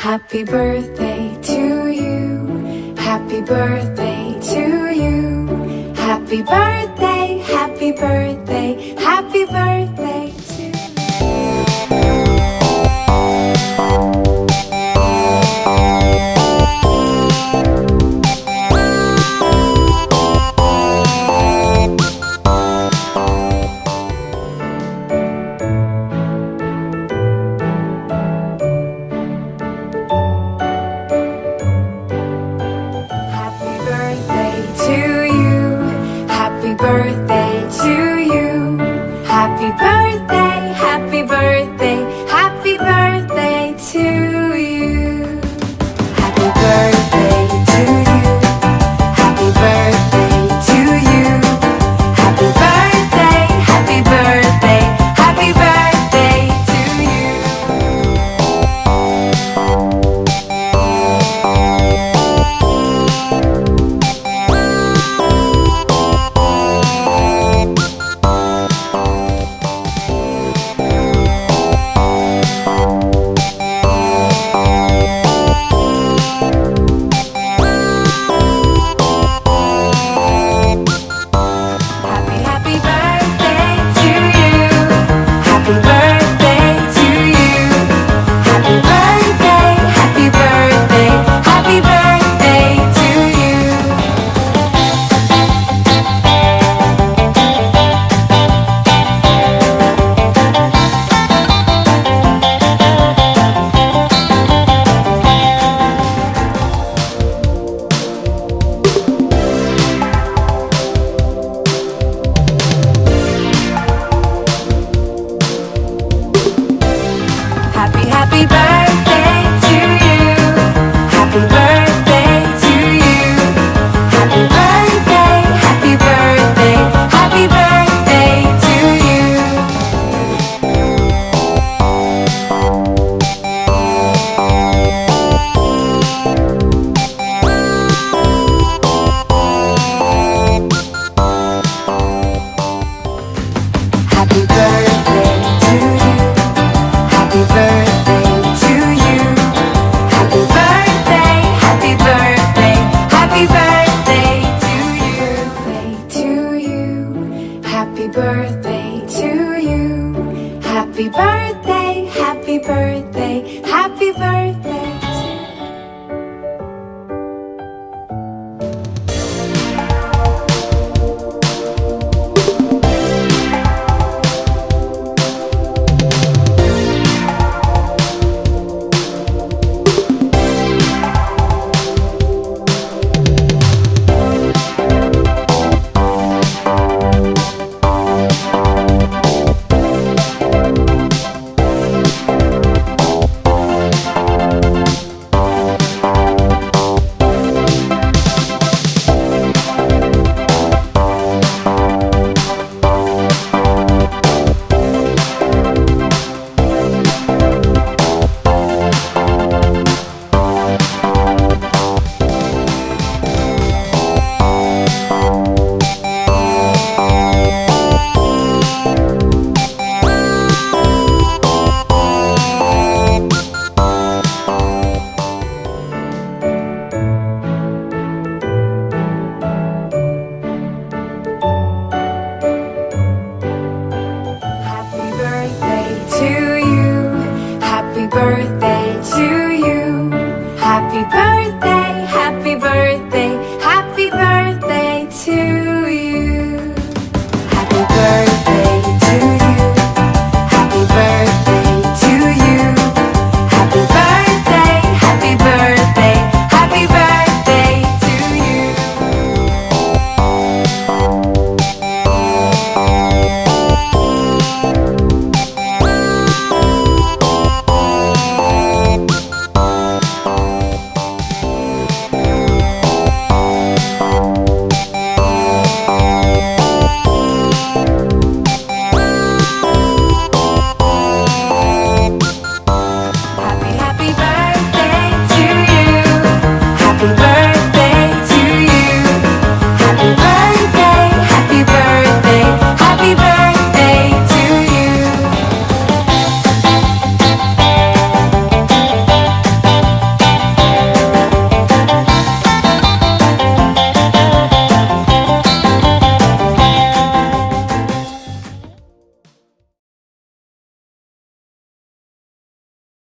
Happy birthday to you. Happy birthday to you. Happy birthday, happy birthday, happy birthday to you. Happy birthday to you. Happy birthday, happy birthday, happy birthday to you. Happy birthday to you. Happy birthday to you. Happy birthday, happy birthday, happy birthday to you. Happy birthday to you. Happy birthday to you. Happy birthday, happy birthday, happy birthday to you. Happy birthday to you. Happy birthday to you. Happy birthday, happy birthday, happy birthday to you. To you. Happy birthday to you. Happy birthday, happy birthday, happy birthday to you. Happy birthday to you. Happy birthday.